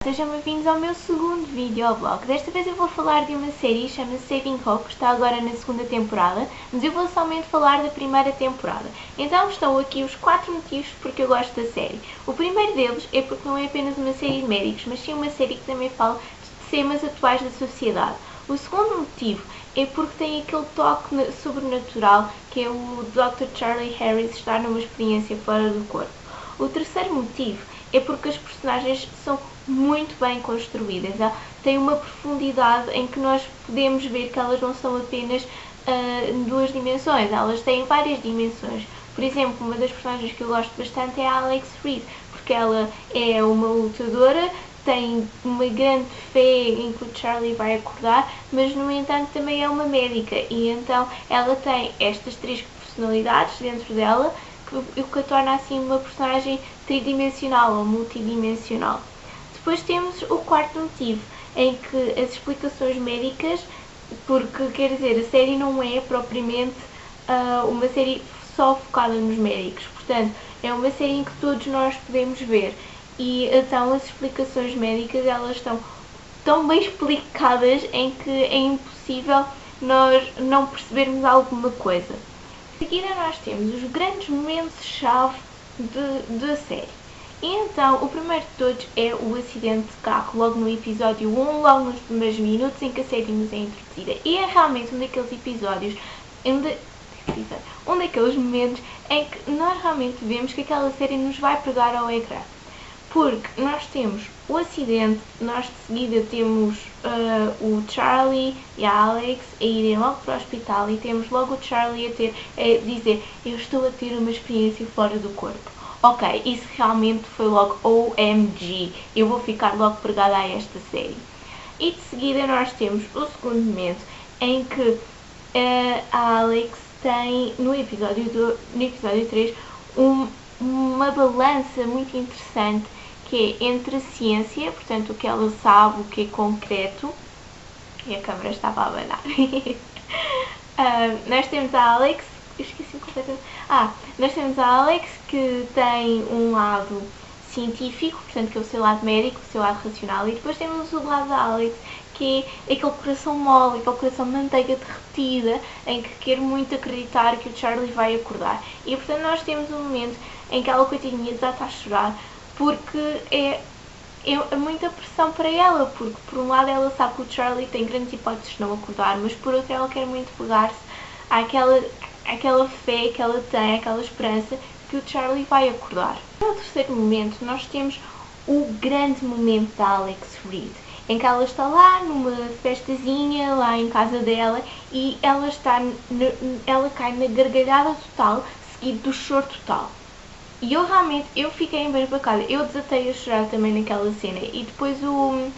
Sejam bem-vindos ao meu segundo videoblog. Desta vez eu vou falar de uma série, chama-se Saving Hope, que está agora na segunda temporada, mas eu vou somente falar da primeira temporada. Então estão aqui os 4 motivos porque eu gosto da série. O primeiro deles é porque não é apenas uma série de médicos, mas sim uma série que também fala de temas atuais da sociedade. O segundo motivo é porque tem aquele toque sobrenatural que é o Dr. Charlie Harris estar numa experiência fora do corpo. O terceiro motivo é porque as personagens são muito bem construídas, têm uma profundidade em que nós podemos ver que elas não são apenas em duas dimensões, elas têm várias dimensões. Por exemplo, uma das personagens que eu gosto bastante é a Alex Reed, porque ela é uma lutadora, tem uma grande fé em que o Charlie vai acordar, mas no entanto também é uma médica e então ela tem estas três personalidades dentro dela, o que a torna assim uma personagem tridimensional ou multidimensional. Depois temos o quarto motivo, em que as explicações médicas, porque quer dizer, a série não é propriamente uma série só focada nos médicos, portanto é uma série em que todos nós podemos ver e então as explicações médicas elas estão tão bem explicadas em que é impossível nós não percebermos alguma coisa. Em seguida nós temos os grandes momentos-chave da série. E então, o primeiro de todos é o acidente de carro, logo no episódio 1, logo nos primeiros minutos em que a série nos é introduzida. E é realmente um daqueles episódios, um daqueles momentos em que nós realmente vemos que aquela série nos vai pegar ao ecrã. Porque nós temos o acidente, nós de seguida temos o Charlie e a Alex a irem logo para o hospital e temos logo o Charlie a dizer: eu estou a ter uma experiência fora do corpo. Ok, isso realmente foi logo OMG, eu vou ficar logo pregada a esta série. E de seguida nós temos o segundo momento em que a Alex tem, no episódio 3, uma balança muito interessante que é entre a ciência, portanto o que ela sabe, o que é concreto, e a câmera estava a abanar. Nós temos a Alex, eu esqueci completamente. Nós temos a Alex que tem um lado científico, portanto que é o seu lado médico, o seu lado racional, e depois temos o lado da Alex que é aquele coração mole, aquele coração de manteiga derretida, em que quer muito acreditar que o Charlie vai acordar. E portanto nós temos um momento em que ela, coitadinha, desata a chorar, porque é muita pressão para ela, porque por um lado ela sabe que o Charlie tem grandes hipóteses de não acordar, mas por outro ela quer muito pegar-se àquela fé que ela tem, àquela esperança que o Charlie vai acordar. No terceiro momento nós temos o grande momento da Alex Reed, em que ela está lá numa festazinha, lá em casa dela, e ela cai na gargalhada total, seguido do choro total. E eu fiquei embasbacada, eu desatei a chorar também naquela cena. E depois o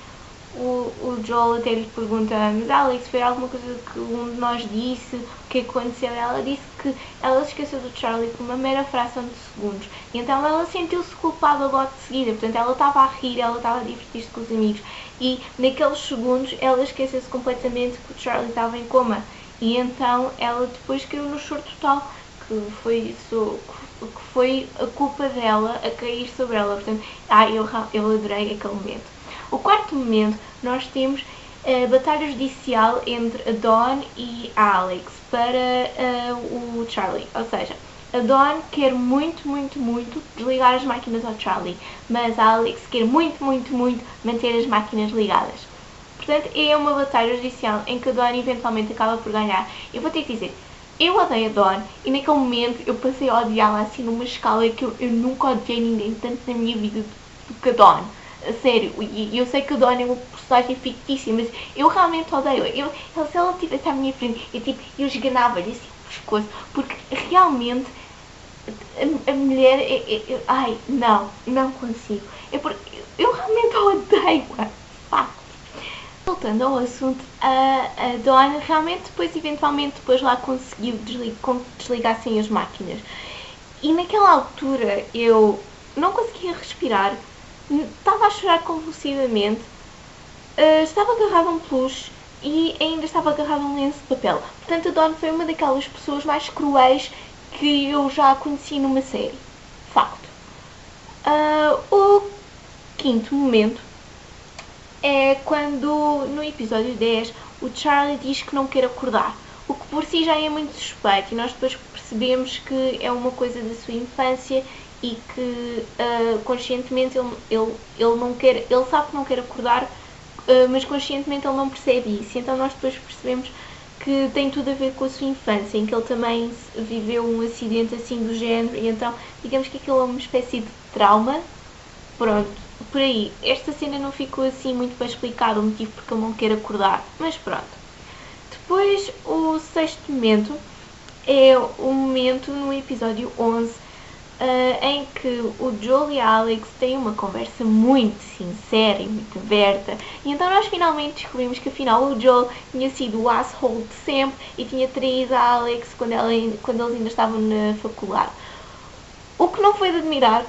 Joel até lhe pergunta: mas Alex, foi alguma coisa que um de nós disse? O que aconteceu? Ela disse que ela se esqueceu do Charlie por uma mera fração de segundos. E então ela sentiu-se culpada logo de seguida. Portanto, ela estava a rir, ela estava a divertir-se com os amigos. E naqueles segundos ela esqueceu-se completamente que o Charlie estava em coma. E então ela depois caiu no choro total, que foi a culpa dela a cair sobre ela. Portanto, eu adorei aquele momento. O quarto momento, nós temos a batalha judicial entre a Dawn e a Alex para o Charlie. Ou seja, a Dawn quer muito, muito, muito desligar as máquinas ao Charlie, mas a Alex quer muito, muito, muito manter as máquinas ligadas. Portanto, é uma batalha judicial em que a Dawn eventualmente acaba por ganhar. Eu vou ter que dizer, eu odeio a Dawn e naquele momento eu passei a odiá-la assim numa escala que eu nunca odiei ninguém tanto na minha vida do que a Dawn. A sério, e eu sei que a Dawn é uma personagem fictícia, mas eu realmente odeio. Se ela estivesse à minha frente, eu esganava-lhe assim o pescoço, porque realmente a mulher ai, não consigo. Eu realmente a odeio-a, de facto. Voltando ao assunto, a Dawn realmente eventualmente lá conseguiu desligar sem as máquinas. E naquela altura eu não conseguia respirar, estava a chorar convulsivamente, estava agarrada a um peluche e ainda estava agarrada a um lenço de papel. Portanto, a Dawn foi uma daquelas pessoas mais cruéis que eu já conheci numa série. Facto. O quinto momento é quando, no episódio 10, o Charlie diz que não quer acordar. O que por si já é muito suspeito e nós depois percebemos que é uma coisa da sua infância e que conscientemente ele não quer, ele sabe que não quer acordar, mas conscientemente ele não percebe isso. Então nós depois percebemos que tem tudo a ver com a sua infância, em que ele também viveu um acidente assim do género, e então digamos que aquilo é uma espécie de trauma. Pronto, por aí. Esta cena não ficou assim muito bem explicado o motivo porque ele não quer acordar, mas pronto. Depois, o sexto momento é o momento no episódio 11 em que o Joel e a Alex têm uma conversa muito sincera e muito aberta, e então nós finalmente descobrimos que afinal o Joel tinha sido o asshole de sempre e tinha traído a Alex quando eles ainda estavam na faculdade. O que não foi de admirar.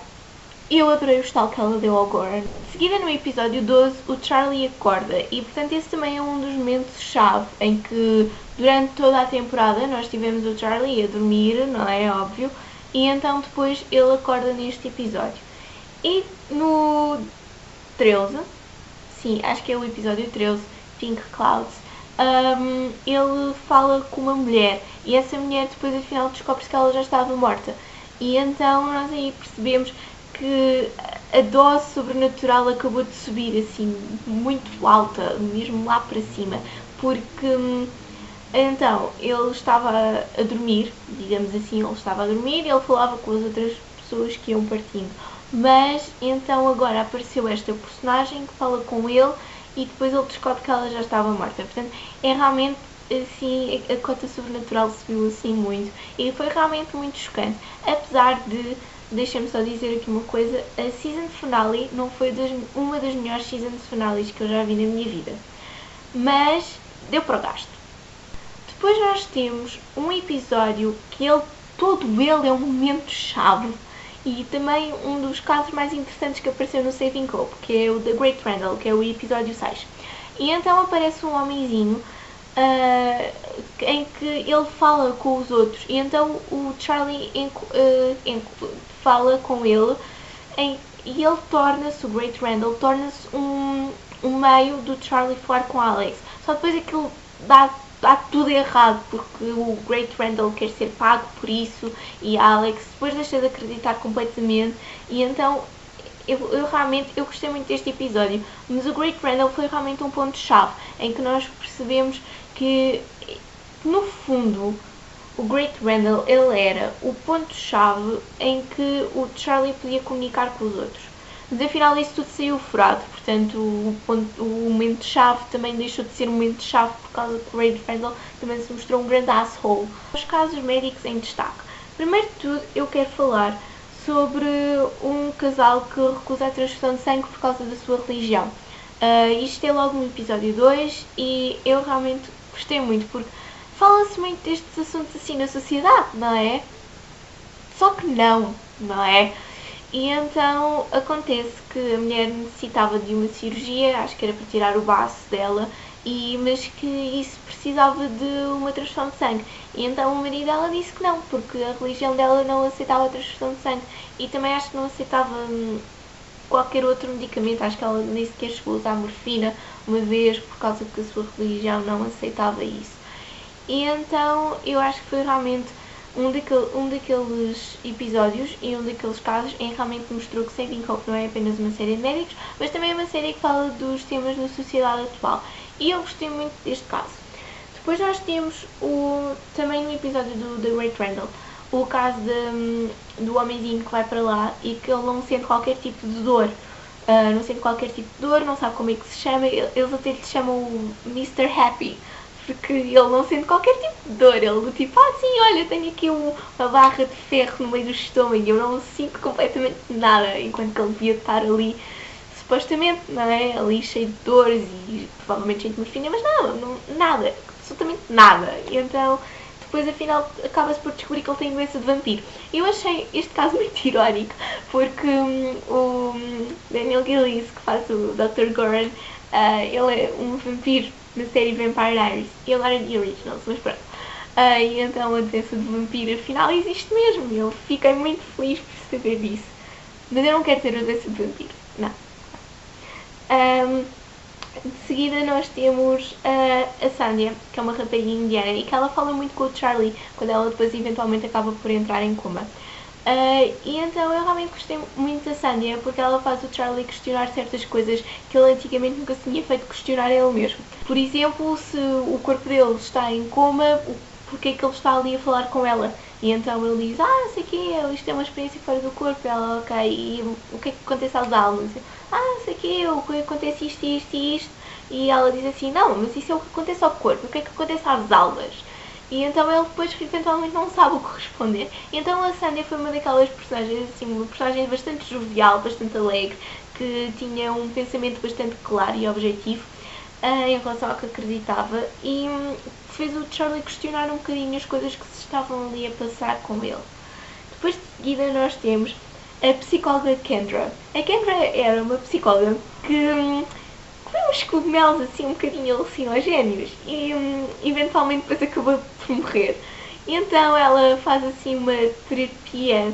Eu adorei o estalo que ela deu ao Goran. De seguida, no episódio 12, o Charlie acorda e, portanto, esse também é um dos momentos-chave em que, durante toda a temporada, nós tivemos o Charlie a dormir, não é óbvio, e então depois ele acorda neste episódio. E no 13, sim, acho que é o episódio 13, Pink Clouds, ele fala com uma mulher e essa mulher depois afinal descobre-se que ela já estava morta. E então nós aí percebemos que a dose sobrenatural acabou de subir assim muito alta, mesmo lá para cima, porque então ele estava a dormir, digamos assim, ele estava a dormir e ele falava com as outras pessoas que iam partindo, mas então agora apareceu esta personagem que fala com ele e depois ele descobre que ela já estava morta. Portanto, é realmente assim, a cota sobrenatural subiu assim muito e foi realmente muito chocante, apesar de, deixem-me só dizer aqui uma coisa, a season finale não foi uma das melhores season finales que eu já vi na minha vida, mas deu para o gasto. Depois nós temos um episódio que todo ele é um momento-chave e também um dos casos mais interessantes que apareceu no Saving Hope, que é o The Great Randall, que é o episódio 6. E então aparece um homenzinho em que ele fala com os outros e então o Charlie fala com ele e ele torna-se, o Great Randall torna-se um meio do Charlie falar com a Alex. Só depois aquilo dá tudo errado porque o Great Randall quer ser pago por isso e a Alex depois deixa de acreditar completamente e então eu realmente gostei muito deste episódio, mas o Great Randall foi realmente um ponto-chave em que nós percebemos que no fundo o Great Randall ele era o ponto-chave em que o Charlie podia comunicar com os outros. Mas afinal isso tudo saiu furado, portanto o momento-chave também deixou de ser um momento-chave por causa que o Great Randall também se mostrou um grande asshole. Os casos médicos em destaque. Primeiro de tudo eu quero falar sobre um casal que recusa a transfusão de sangue por causa da sua religião. Isto é logo no episódio 2 e eu realmente gostei muito porque fala-se muito destes assuntos assim na sociedade, não é? Só que não é? E então acontece que a mulher necessitava de uma cirurgia, acho que era para tirar o baço dela, mas que isso precisava de uma transfusão de sangue. E então o marido dela disse que não, porque a religião dela não aceitava a transfusão de sangue. E também acho que não aceitava qualquer outro medicamento, acho que ela nem sequer chegou a usar morfina uma vez por causa que a sua religião não aceitava isso. E então eu acho que foi realmente um daqueles episódios e um daqueles casos em que realmente mostrou que Saving Hope não é apenas uma série de médicos, mas também é uma série que fala dos temas da sociedade atual. E eu gostei muito deste caso. Depois nós temos também no episódio do The Great Randall, o caso do homenzinho que vai para lá e que ele não sente qualquer tipo de dor. Não sente qualquer tipo de dor, não sabe como é que se chama, eles até lhe chamam o Mr. Happy, porque ele não sente qualquer tipo de dor, ele tipo, sim, olha, tenho aqui uma barra de ferro no meio do estômago e eu não sinto completamente nada, enquanto que ele devia estar ali, supostamente, não é, ali cheio de dores e provavelmente cheio de morfina, mas nada, absolutamente nada, e então depois afinal acaba-se por descobrir que ele tem doença de vampiro. Eu achei este caso muito irónico, porque o Daniel Gillies, que faz o Dr. Goran, ele é um vampiro na série Vampire Diaries. Ele era de Originals, mas pronto. E então a doença de vampiro afinal existe mesmo. Eu fiquei muito feliz por saber disso. Mas eu não quero ter a doença de vampiro. Não. De seguida nós temos a Sandia, que é uma rapariga indiana, e que ela fala muito com o Charlie, quando ela depois eventualmente acaba por entrar em coma. E então eu realmente gostei muito da Sandia, porque ela faz o Charlie questionar certas coisas que ele antigamente nunca se tinha feito questionar ele mesmo. Por exemplo, se o corpo dele está em coma, porque é que ele está ali a falar com ela? E então ele diz, não sei o quê, isto é uma experiência fora do corpo. E ela, ok, e o que é que acontece às almas? Não sei o quê, o que acontece isto, isto e isto. E ela diz assim, não, mas isso é o que acontece ao corpo, o que é que acontece às almas? E então ele depois eventualmente não sabe o que responder. E então a Sandia foi uma daquelas personagens, assim, uma personagem bastante jovial, bastante alegre, que tinha um pensamento bastante claro e objetivo em relação ao que acreditava, e fez o Charlie questionar um bocadinho as coisas que se estavam ali a passar com ele. Depois de seguida nós temos a psicóloga Kendra. A Kendra era uma psicóloga que foi uns cogumelos assim um bocadinho alucinogénios e eventualmente depois acabou por morrer. E então ela faz assim uma terapia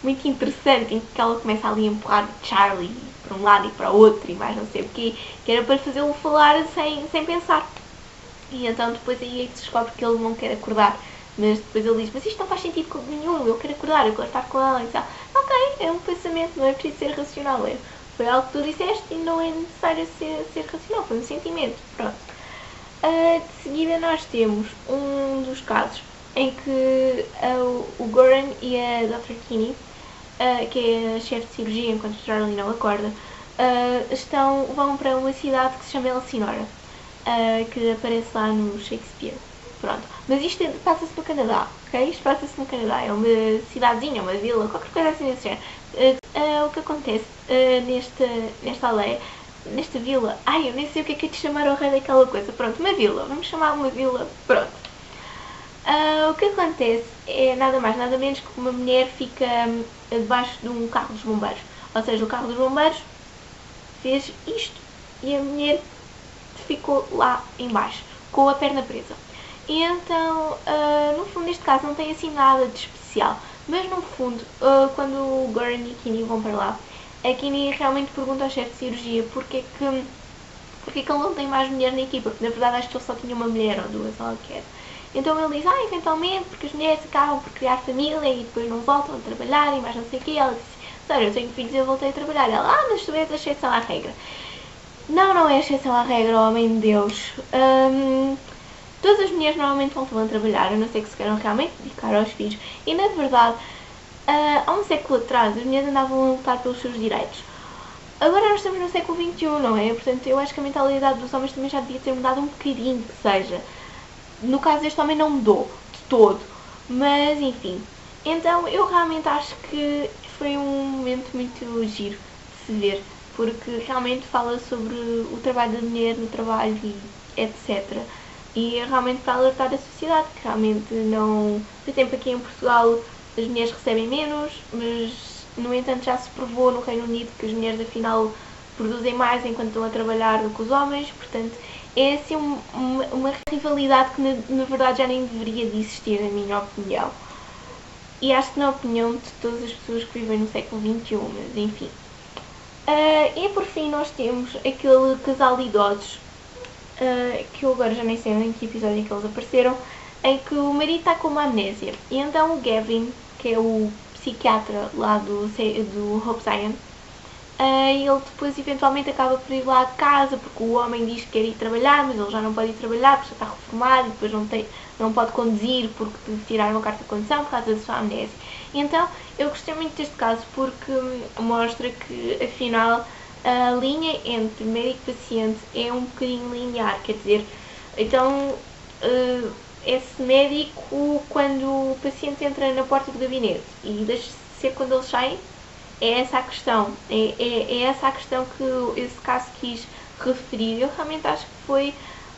muito interessante em que ela começa ali a empurrar o Charlie para um lado e para o outro e mais não sei o quê, que era para fazê-lo falar sem pensar. E então depois aí é que se descobre que ele não quer acordar. Mas depois ele diz, mas isto não faz sentido nenhum, eu quero acordar, eu quero estar com ela. E então, ok, é um pensamento, não é preciso ser racional. Foi algo que tu disseste e não é necessário ser racional, foi um sentimento. Pronto. De seguida nós temos um dos casos em que o Goran e a Dr. Kinney, que é a chefe de cirurgia enquanto o Charlie não acorda, vão para uma cidade que se chama Elsinora, que aparece lá no Shakespeare. Pronto. Mas isto passa-se no Canadá, ok? Isto passa-se no Canadá, é uma cidadezinha, uma vila, qualquer coisa assim desse género. O que acontece nesta aldeia, nesta vila, eu nem sei o que é de chamar ao rei daquela coisa, pronto, uma vila, vamos chamar uma vila, pronto. O que acontece é nada mais, nada menos que uma mulher fica debaixo de um carro dos bombeiros. Ou seja, o carro dos bombeiros fez isto e a mulher ficou lá embaixo, com a perna presa. E então, no fundo, neste caso não tem assim nada de especial. Mas no fundo, quando o Goran e a Kinney vão para lá, a Kinney realmente pergunta ao chefe de cirurgia porque é que ele não tem mais mulher na equipa. Porque na verdade acho que ele só tinha uma mulher ou duas, ou o que era. Então ele diz, eventualmente, porque as mulheres acabam por criar família e depois não voltam a trabalhar e mais não sei o quê. Ela disse, sério, eu tenho filhos e eu voltei a trabalhar. Ela, mas tu és a exceção à regra. Não é a exceção à regra, homem de Deus. Todas as mulheres normalmente voltam a trabalhar, a não ser que se queiram realmente dedicar aos filhos. E na verdade, há um século atrás, as mulheres andavam a lutar pelos seus direitos. Agora nós estamos no século XXI, não é? Portanto, eu acho que a mentalidade dos homens também já devia ter mudado um bocadinho, que seja. No caso deste homem não mudou, de todo. Mas, enfim. Então, eu realmente acho que foi um momento muito giro de se ver. Porque realmente fala sobre o trabalho da mulher no trabalho e etc. E é realmente para alertar a sociedade, que realmente não... Por exemplo, aqui em Portugal as mulheres recebem menos, mas no entanto já se provou no Reino Unido que as mulheres afinal produzem mais enquanto estão a trabalhar do que os homens, portanto é assim uma rivalidade que na verdade já nem deveria de existir, na minha opinião. E acho que na opinião de todas as pessoas que vivem no século XXI, mas enfim. E por fim nós temos aquele casal de idosos, que eu agora já nem sei em que episódio que eles apareceram, em que o marido está com uma amnésia. E então o Gavin, que é o psiquiatra lá do Hope Zion, ele depois eventualmente acaba por ir lá a casa, porque o homem diz que quer ir trabalhar, mas ele já não pode ir trabalhar porque já está reformado e depois não pode conduzir porque tiraram a carta de condução por causa da sua amnésia. E então eu gostei muito deste caso porque mostra que afinal a linha entre médico e paciente é um bocadinho linear, quer dizer, então esse médico, quando o paciente entra na porta do gabinete e deixa de ser quando eles saem, é essa a questão, é essa a questão que esse caso quis referir. Eu realmente acho que foi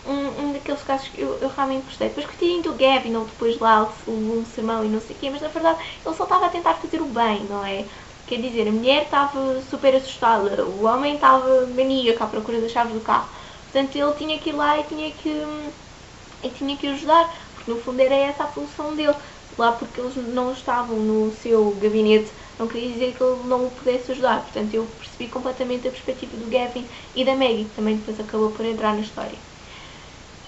um daqueles casos que eu realmente gostei. Depois coitadinho do Gavin, ou depois lá um sermão e não sei o quê, mas na verdade ele só estava a tentar fazer o bem, não é? Quer dizer, a mulher estava super assustada, o homem estava maníaco à procura das chaves do carro. Portanto, ele tinha que ir lá e tinha que ajudar, porque no fundo era essa a função dele. Lá porque eles não estavam no seu gabinete não queria dizer que ele não o pudesse ajudar. Portanto, eu percebi completamente a perspectiva do Gavin e da Maggie, que também depois acabou por entrar na história.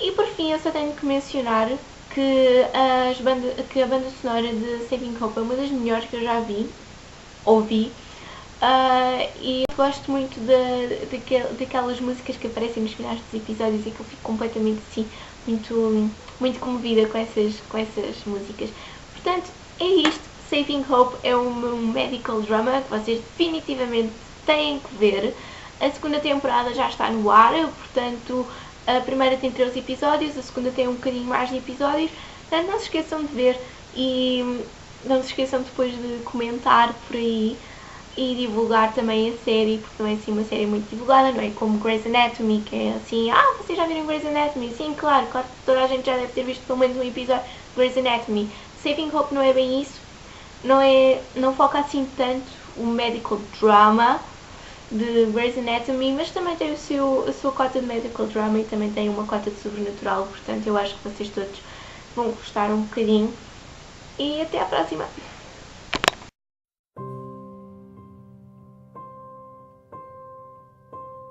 E por fim, eu só tenho que mencionar que a banda sonora de Saving Hope é uma das melhores que eu já ouvi, e eu gosto muito daquelas músicas que aparecem nos finais dos episódios e que eu fico completamente assim, muito comovida com essas músicas. Portanto, é isto. Saving Hope é um medical drama que vocês definitivamente têm que ver. A segunda temporada já está no ar, portanto a primeira tem 13 episódios, a segunda tem um bocadinho mais de episódios. Portanto, não se esqueçam de ver e não se esqueçam depois de comentar por aí e divulgar também a série, porque também é assim uma série muito divulgada, não é como Grey's Anatomy, que é assim, vocês já viram Grey's Anatomy? Sim, claro que toda a gente já deve ter visto pelo menos um episódio de Grey's Anatomy. Saving Hope não é bem isso, não foca assim tanto o medical drama de Grey's Anatomy, mas também tem a sua cota de medical drama e também tem uma cota de sobrenatural, portanto eu acho que vocês todos vão gostar um bocadinho. E até à próxima!